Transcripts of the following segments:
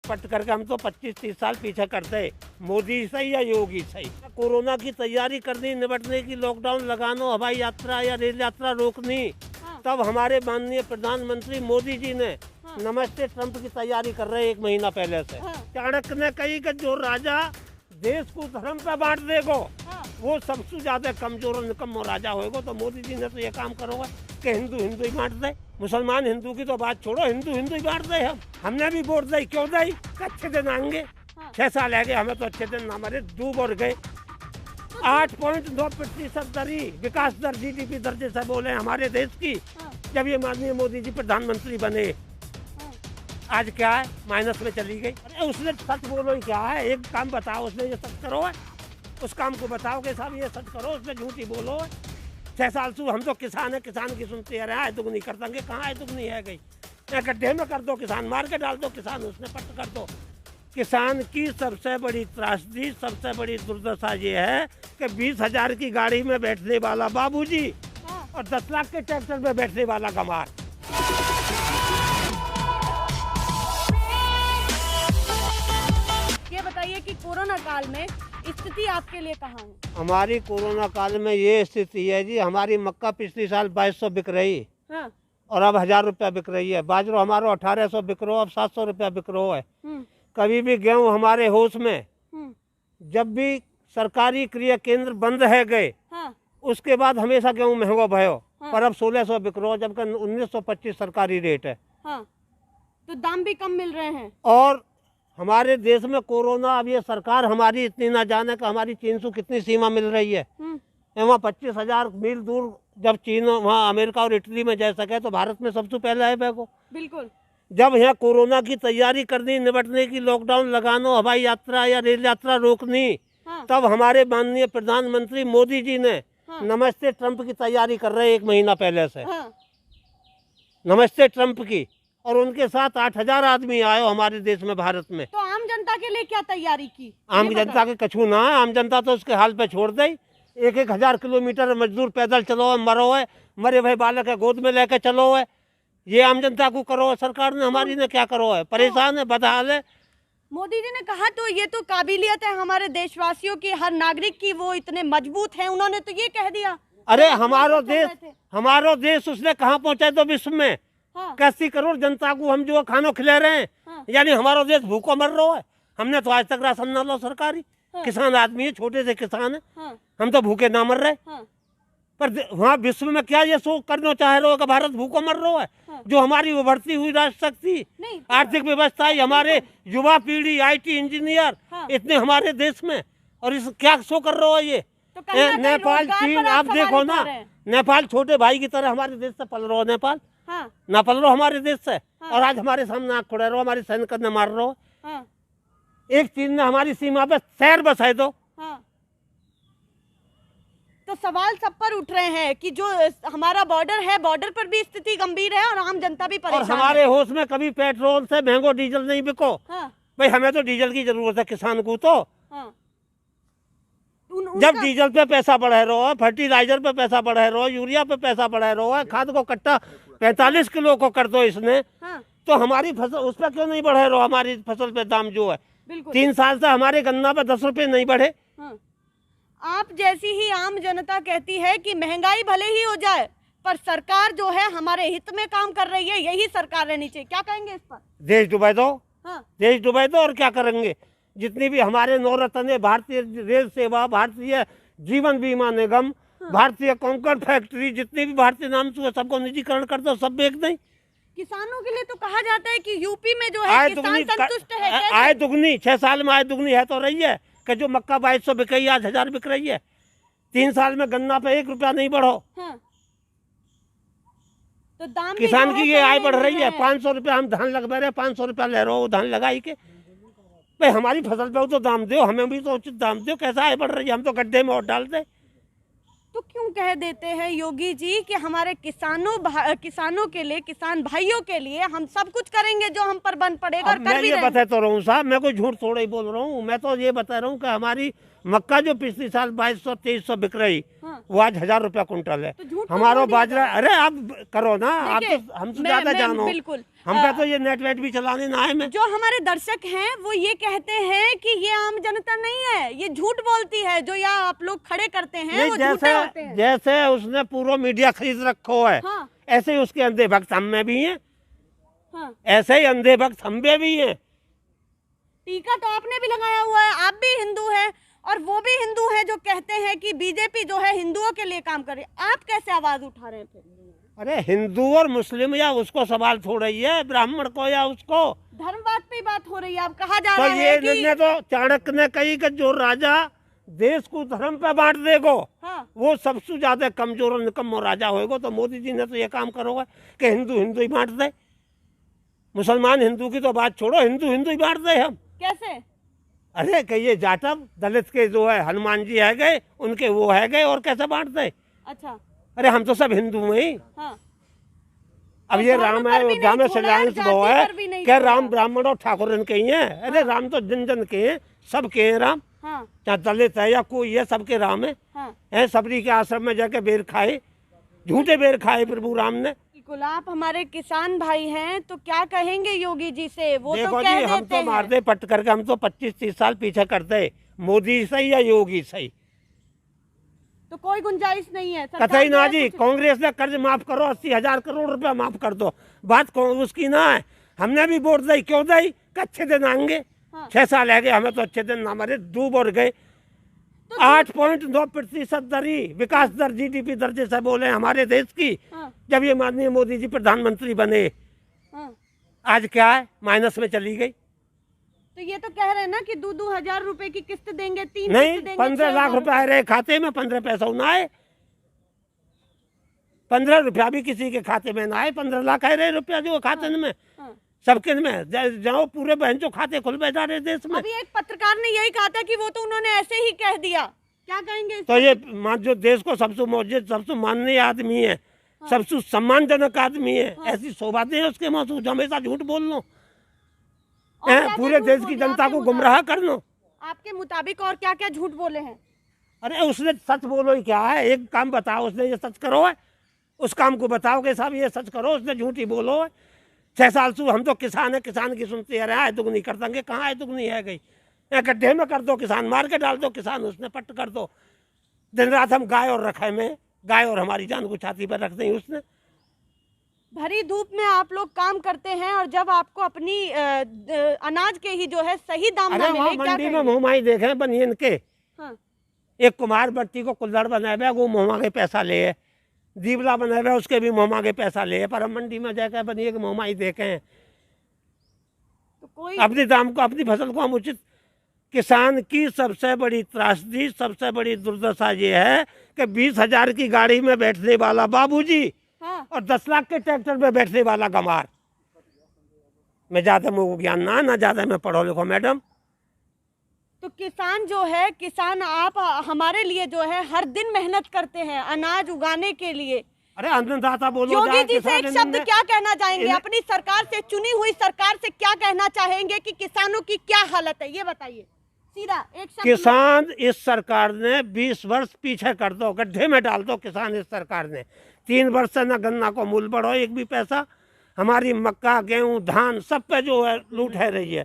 पट करके हम तो 25-30 साल पीछे करते हैं, मोदी सही या योगी सही। कोरोना की तैयारी करनी, निपटने की, लॉकडाउन लगाना, हवाई यात्रा या रेल यात्रा रोकनी, तब हमारे माननीय प्रधानमंत्री मोदी जी ने नमस्ते ट्रंप की तैयारी कर रहे 1 महीना पहले से। चाणक्य ने कही कि जो राजा देश को धर्म पे बांट देगो वो सबसे ज्यादा कमजोर और निकम्मो राजा होएगा। तो मोदी जी ने तो ये काम करोगे कि हिंदू हिंदू ही बांट दे, मुसलमान हिंदू की तो बात छोड़ो, हिंदू हिंदू ही बांट दे। हमने भी वोट दी, क्यों दी? अच्छे दिन आएंगे, 6 साल है गए, हमें तो अच्छे दिन हमारे डूब और गए। 8.9% दरी विकास दर GDP दर्जे से बोले हमारे देश की, जब ये माननीय मोदी जी प्रधानमंत्री बने। आज क्या है? माइनस में चली गई। अरे उसने सच बोलो ही क्या है? एक काम बताओ, उसने ये सच करो है, उस काम को बताओ कि साहब ये सच करो, उसने झूठी बोलो है। 6 साल से हम तो किसान है, किसान की सुनते रहे, आए दुगनी कर देंगे, कहाँ आए दुगनी है गई? गड्ढे में कर दो, किसान मार के डाल दो, किसान उसने पट कर दो। किसान की सबसे बड़ी त्रासदी, सबसे बड़ी दुर्दशा ये है कि 20,000 की गाड़ी में बैठने वाला बाबूजी और 10 लाख के ट्रैक्टर में बैठने वाला गंवार। ये बताइए कि कोरोना काल में स्थिति आपके लिए कहाँ है? हमारी कोरोना काल में ये स्थिति है जी, हमारी मक्का पिछली साल 2200 बिक रही और अब 1000 रुपया बिक रही है। बाजरो हमारा 1800 बिक रहा, अब 700 रुपया बिक रहा है। कभी भी गेहूँ हमारे होश में, जब भी सरकारी क्रय केंद्र बंद है गए, उसके बाद हमेशा गेहूँ महंगा भयो, पर अब 1600 बिक रहा, जबकि 1925 सरकारी रेट है। तो दाम भी कम मिल रहे हैं। और हमारे देश में कोरोना, अब ये सरकार हमारी इतनी ना जाने कि हमारी चीन से कितनी सीमा मिल रही है। वहाँ 25,000 मील दूर जब चीन वहाँ अमेरिका और इटली में जा सके, तो भारत में सबसे पहले है बैगो। बिल्कुल। जब यहाँ कोरोना की तैयारी करनी, निपटने की, लॉकडाउन लगाना, हवाई यात्रा या रेल यात्रा रोकनी, तब हमारे माननीय प्रधानमंत्री मोदी जी ने नमस्ते ट्रंप की तैयारी कर रहे 1 महीना पहले से। नमस्ते ट्रंप की, और उनके साथ 8,000 आदमी आए हमारे देश में, भारत में। तो आम जनता के लिए क्या तैयारी की? आम जनता के कछू ना है, आम जनता तो उसके हाल पे छोड़ दे। 1,000 किलोमीटर मजदूर पैदल चलो है, मरो है, मरे भाई बालक है गोद में लेके चलो है। ये आम जनता को करो है, सरकार ने हमारी ने क्या करो है? परेशान है, बदहाल है। मोदी जी ने कहा तो ये तो काबिलियत है हमारे देशवासियों की, हर नागरिक की, वो इतने मजबूत हैं, उन्होंने तो ये कह दिया। अरे हमारो देश उसने कहाँ पहुँचा तो विश्व में? 80 करोड़ जनता को हम जो खाना खिला रहे हैं, यानी हमारा देश भूखो मर रहा है। हमने तो आज तक राशन ना लो सरकारी, किसान आदमी है, छोटे से किसान है, हम तो भूखे ना मर रहे। पर वहाँ विश्व में क्या ये सोच करना चाह रहे हो कि भारत भूखो मर रहा है? जो हमारी उभरती हुई राष्ट्र शक्ति, आर्थिक व्यवस्था, हमारे युवा पीढ़ी, IT इंजीनियर इतने हमारे देश में, और इस क्या शो कर रहा है ये? नेपाल, चीन, आप देखो ना, नेपाल छोटे भाई की तरह हमारे देश से पल रहा है। नेपाल ना पल रहा हमारे देश से, और आज हमारे सामने आँख खुड़ा रहो, हमारे सैनिक ने मार रहो। एक चीन ने हमारी सीमा पे शहर बसाए दो। तो सवाल सब पर उठ रहे हैं कि जो हमारा बॉर्डर है, बॉर्डर पर भी स्थिति गंभीर है और आम जनता भी परेशान है। और हमारे होश में कभी पेट्रोल से महंगो डीजल नहीं बिको। भाई हमें तो डीजल की जरूरत है, किसान को तो। जब डीजल पे पैसा बढ़ा रहा है, फर्टिलाइजर पे पैसा बढ़ा रहा है, यूरिया पे पैसा बढ़ा रहा है, खाद को कट्टा 45 किलो को कर दो इसने, तो हमारी फसल उस पर क्यों नहीं बढ़ा रहा? हमारी फसल पे दाम जो है 3 साल से हमारे गन्ना पे 10 रुपए नहीं बढ़े। आप जैसी ही आम जनता कहती है कि महंगाई भले ही हो जाए, पर सरकार जो है हमारे हित में काम कर रही है, यही सरकार रहनी चाहिए। क्या कहेंगे इस पर? देश डुबा दो, देश डुबा दो, और क्या करेंगे? जितनी भी हमारे नवरत्न है, भारतीय रेल सेवा, भारतीय जीवन बीमा निगम, भारतीय कंकर फैक्ट्री, जितनी भी भारतीय नाम से सबको निजीकरण कर दो, सब बेच दें। किसानों के लिए तो कहा जाता है कि यूपी में जो है किसान संतुष्ट है। आय दुगनी, 6 साल में आय दुगनी है तो रही है कि जो मक्का 2200 बिक रही है, आज 1000 बिक रही है। 3 साल में गन्ना पे 1 रुपया नहीं बढ़ो। तो दाम किसान की ये आय बढ़ रही है। 500 रुपया हम धान लगवा रहे हैं, 500 रुपया ले रहे हो धान लगाई के। भाई हमारी फसल पे तो दाम दो, हमें भी तो उचित दाम दो। कैसा आय बढ़ रही है? हम तो गड्ढे में और डाल दे। तो क्यों कह देते हैं योगी जी कि हमारे किसानों के लिए, किसान भाइयों के लिए हम सब कुछ करेंगे जो हम पर बन पड़ेगा। और मैं ये बता तो रहा हूँ साहब, मैं कोई झूठ थोड़ा ही बोल रहा हूँ। मैं तो ये बता रहा हूँ कि हमारी मक्का जो पिछली साल 2200-2300 बिक रही, वो आज 1000 रुपया कुंटल है। तो हमारा बाजरा, अरे आप करो ना, आप तो हमसे ज्यादा जानो। बिल्कुल हम पे तो ये नेट वेट भी चलाने ना है। मैं जो हमारे दर्शक हैं वो ये कहते हैं कि ये आम जनता नहीं है, ये झूठ बोलती है, जो यहाँ आप लोग खड़े करते हैं वो झूठे होते हैं। जैसे उसने पूरा मीडिया खरीद रखो है, हाँ। ऐसे ही उसके अंधे भक्त हम में भी हैं। हाँ। ऐसे ही अंधे भक्त हम में भी हैं। टीका तो आपने भी लगाया हुआ है, आप भी हिंदू हैं और वो भी हिंदू हैं जो कहते हैं कि बीजेपी जो है हिंदुओं के लिए काम कर रही है। आप कैसे आवाज उठा रहे हैं फिर? अरे हिंदू और मुस्लिम या उसको सवाल थोड़ा ही है, ब्राह्मण को या उसको धर्मवाद पे बात हो रही है। अब कहा जा तो रहा है कि ये तो चाणक्य ने कही कि जो राजा देश को धर्म पे बांट देगो, हाँ। वो सबसे ज्यादा कमजोर और निकम्मो राजा होएगा। तो मोदी जी ने तो ये काम करोगे कि हिंदू हिंदू ही बांट दे, मुसलमान हिंदू की तो बात छोड़ो, हिंदू हिंदू ही बांट दे हम। कैसे? अरे कहिए जाटव दलित के जो है हनुमान जी है गए, उनके वो है गए, और कैसे बांट दे? अच्छा। अरे हम तो सब हिंदू में ही। हाँ। अब ये राम है, अयोध्या में सजांश वो है क्या राम ब्राह्मण और ठाकुर इनके ही हैं? अरे राम तो जन जन के हैं, सबके हैं राम। हाँ। चाहे दलित है या कोई है, सबके राम है। हाँ। है सबरी के आश्रम में जाके बेर खाए, झूठे बेर खाए प्रभु राम ने। बिल्कुल। आप हमारे किसान भाई हैं तो क्या कहेंगे योगी जी से? वो देखो तो कह जी, हम देते तो मारते पट करके हम तो 25-30 साल पीछे करते, मोदी सही या योगी सही, तो कोई गुंजाइश नहीं है। सरकार कतई ना जो जी। है कुछ- कांग्रेस ने कर्ज माफ करो, 80,000 करोड़ रुपया माफ कर दो, बात कांग्रेस की ना है। हमने भी वोट दी, क्यों दी? अच्छे दिन आएंगे। हाँ। 6 साल है गए हमें तो अच्छे दिन ना मरे, डूब और गए। 8.9% दरी विकास दर GDP दर्जे से बोले हमारे देश की। हाँ। जब ये माननीय मोदी जी प्रधानमंत्री बने, हाँ। आज क्या है? माइनस में चली गई। तो ये तो कह रहे हैं ना कि 2-2 हजार रुपए की किस्त देंगे, 3 नहीं, किस्त देंगे, 15 लाख 6,000 रुपए आ रहे खाते में, 15 पैसा ना आए। 15 रुपया भी किसी के खाते में ना आए, 15 लाख आ रहे रुपया जो खाते में हाँ। सबके में जाओ, पूरे बहन जो खाते खुल जा रहे देश में। अभी एक पत्रकार ने यही कहा था कि वो तो उन्होंने ऐसे ही कह दिया। क्या कहेंगे इस तो ये जो देश को सबसे मौजूद सबसे माननीय आदमी है, सबसे सम्मानजनक आदमी है, ऐसी शोभा दे उसके महसूस हमेशा झूठ बोल लो, और क्या-क्या पूरे झूठ देश की बोले जनता आपके को गुमराह कर लो। आपके मुताबिक और क्या क्या झूठ बोले हैं? अरे उसने सच बोलो ही क्या है? एक काम बताओ, उसने ये सच करो है, उस काम को बताओ कि साहब ये सच करो, उसने झूठी बोलो है। 6 साल से हम तो किसान है, किसान की सुनते रहे, आए दुगनी कर देंगे, कहाँ आए दुगनी है गई? गड्ढे में कर दो किसान, मार के डाल दो किसान, उसने पट कर दो। दिन रात हम गाय और रखे में, गाय और हमारी जान को छाती पर रख दी उसने। भरी धूप में आप लोग काम करते हैं और जब आपको अपनी अनाज के ही जो है सही दाम ना अरे मिले, वहाँ क्या मंडी में कहेंगे? मोहमाई देखे बनियन के, हाँ। एक कुमार बट्टी को कुल्लड़ बनाए वो मोहमा के पैसा ले, दीवला बनाए उसके भी मोहमा के पैसा ले, पर हम मंडी में जाकर बनिए के मोहमाई देखे। तो कोई अपनी दाम को, अपनी फसल को हम उचित। किसान की सबसे बड़ी त्रासदी, सबसे बड़ी दुर्दशा ये है कि 20,000 की गाड़ी में बैठने वाला बाबूजी हाँ। और 10 लाख के ट्रैक्टर में बैठने वाला गंवार। मैं ज्यादा मुझको ज्ञान ना ज्यादा मैं पढ़ो लिखो मैडम। तो किसान जो है, किसान आप हमारे लिए जो है हर दिन मेहनत करते हैं अनाज उगाने के लिए। अरे अन्नदाता बोलो। योगी जी से एक किसान शब्द क्या कहना चाहेंगे? इन्हें- अपनी सरकार से, चुनी हुई सरकार से क्या कहना चाहेंगे कि किसानों की क्या हालत है, ये बताइए सीधा एक शब्द में। किसान इस सरकार ने 20 वर्ष पीछे कर दो, गड्ढे में डाल दो किसान इस सरकार ने। 3 वर्ष से न गन्ना को मूल बढ़ो एक भी पैसा, हमारी मक्का गेहूं धान सब पे जो है लूट है रही है।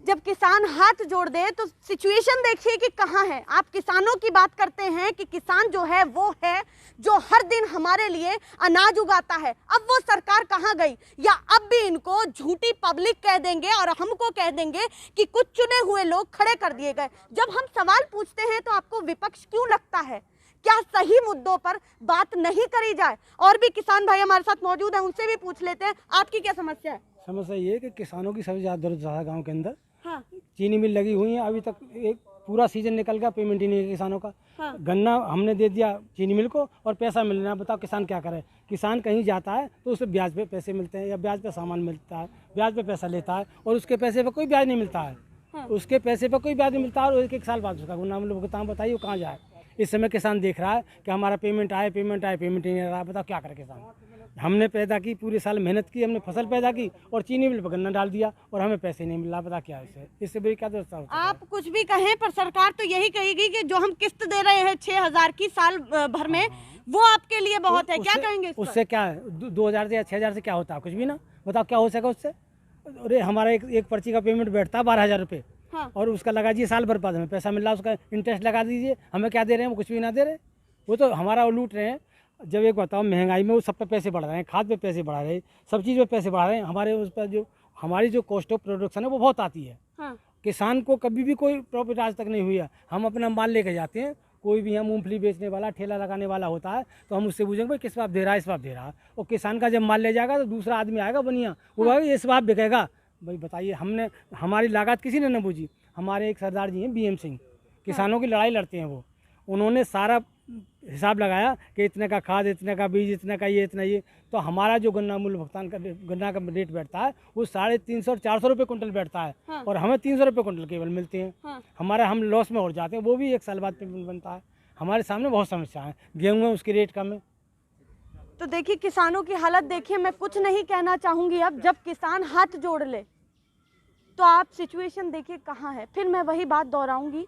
जब किसान हाथ जोड़ दे तो सिचुएशन देखिए कि कहाँ है। आप किसानों की बात करते हैं कि किसान जो है वो है जो हर दिन हमारे लिए अनाज उगाता है। अब वो सरकार कहाँ गई? या अब भी इनको झूठी पब्लिक कह देंगे और हमको कह देंगे कि कुछ चुने हुए लोग खड़े कर दिए गए। जब हम सवाल पूछते हैं तो आपको विपक्ष क्यों लगता है? क्या सही मुद्दों पर बात नहीं करी जाए? और भी किसान भाई हमारे साथ मौजूद हैं, उनसे भी पूछ लेते हैं। आपकी क्या समस्या है? समस्या ये है कि किसानों की सबसे ज़्यादा दुर्दशा है गाँव के अंदर। हाँ। चीनी मिल लगी हुई है, अभी तक एक पूरा सीजन निकल गया, पेमेंट ही नहीं है किसानों का। हाँ। गन्ना हमने दे दिया चीनी मिल को और पैसा मिल रहा है, बताओ किसान क्या करे? किसान कहीं जाता है तो उसे ब्याज पे पैसे मिलते हैं या ब्याज पे सामान मिलता है, ब्याज पे पैसा लेता है और उसके पैसे पे कोई ब्याज नहीं मिलता है। हाँ। उसके पैसे पे कोई ब्याज नहीं मिलता और 1-1 साल बाद उसका गुना मतलब भुगतान, बताइए वो कहाँ जाए? इस समय किसान देख रहा है कि हमारा पेमेंट आए पेमेंट ही नहीं आ रहा, बताओ क्या करे किसान? हमने पैदा की, पूरे साल मेहनत की, हमने फसल पैदा की और चीनी मिल पर गन्ना डाल दिया और हमें पैसे नहीं मिल रहा, पता क्या है? इससे बड़ी क्या दोस्ता होता है? आप कुछ भी कहें पर सरकार तो यही कहेगी कि जो हम किस्त दे रहे हैं 6,000 की साल भर में, वो आपके लिए बहुत है, क्या कहेंगे इस पर? उससे क्या है, 2000 से या 6000 से क्या होता है? कुछ भी ना। बताओ क्या हो सकेगा उससे? अरे हमारा एक पर्ची का पेमेंट बैठता है 12,000 रुपये, हाँ। और उसका लगा दीजिए साल भर बाद हमें पैसा मिल रहा है, उसका इंटरेस्ट लगा दीजिए, हमें क्या दे रहे हैं? वो कुछ भी ना दे रहे, वो तो हमारा वो लूट रहे हैं। जब एक बताओ, महंगाई में वो सब पे पैसे बढ़ रहे हैं, खाद पे पैसे बढ़ा रहे हैं, सब चीज़ पे पैसे बढ़ा रहे हैं, हमारे उस पर जो हमारी जो कॉस्ट ऑफ प्रोडक्शन है वो बहुत आती है। हाँ। किसान को कभी भी कोई प्रॉफिट आज तक नहीं हुई है। हम अपना माल लेके जाते हैं, कोई भी यहाँ मूंगफली बेचने वाला, ठेला लगाने वाला होता है, तो हम उससे पूछेंगे भाई किस बात दे रहा है, इस बात दे रहा है। और किसान का जब माल ले जाएगा तो दूसरा आदमी आएगा बनिया, वो भाई ये इस बात बिकेगा। भाई बताइए, हमने हमारी लागत किसी ने न बूझी। हमारे एक सरदार जी हैं BM सिंह, किसानों की लड़ाई लड़ते हैं वो, उन्होंने सारा हिसाब लगाया कि इतने का खाद, इतने का बीज, इतने का ये, इतना ये। तो हमारा जो गन्ना मूल्य भुगतान का गन्ना का रेट बैठता है वो 350 और 400 रुपये कुंटल बैठता है, हाँ। और हमें 300 रुपये कुंटल केवल मिलते हैं। हाँ। हमारा हम लॉस में हो जाते हैं, वो भी 1 साल बाद पेमेंट बनता है। हमारे सामने बहुत समस्या है, गेहूँ है उसकी रेट कम है। तो देखिए किसानों की हालत देखिए, मैं कुछ नहीं कहना चाहूंगी। अब जब किसान हाथ जोड़ ले तो आप सिचुएशन देखिए कहाँ है। फिर मैं वही बात दोहराऊंगी,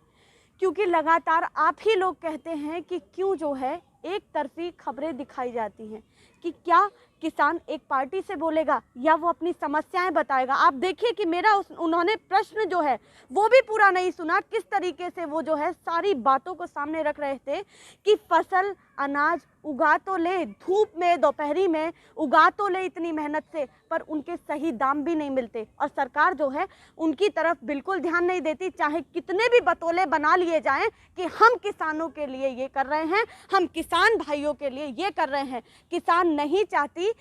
क्योंकि लगातार आप ही लोग कहते हैं कि क्यों जो है एक तरफी खबरें दिखाई जाती हैं, कि क्या किसान एक पार्टी से बोलेगा या वो अपनी समस्याएं बताएगा। आप देखिए कि मेरा उन्होंने प्रश्न जो है वो भी पूरा नहीं सुना, किस तरीके से वो जो है सारी बातों को सामने रख रहे थे कि फसल अनाज उगा तो ले, धूप में दोपहरी में उगा तो ले इतनी मेहनत से, पर उनके सही दाम भी नहीं मिलते, और सरकार जो है उनकी तरफ बिल्कुल ध्यान नहीं देती। चाहे कितने भी बतौले बना लिए जाएं कि हम किसानों के लिए ये कर रहे हैं, हम किसान भाइयों के लिए ये कर रहे हैं, किसान नहीं चाहती।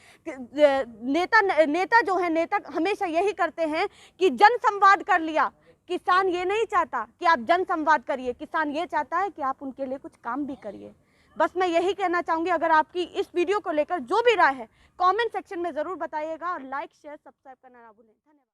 नेता जो है, नेता हमेशा यही करते हैं कि जन संवाद कर लिया। किसान ये नहीं चाहता कि आप जन संवाद करिए, किसान ये चाहता है कि आप उनके लिए कुछ काम भी करिए। बस मैं यही कहना चाहूँगी। अगर आपकी इस वीडियो को लेकर जो भी राय है कमेंट सेक्शन में ज़रूर बताइएगा, और लाइक शेयर सब्सक्राइब करना ना भूलें। धन्यवाद।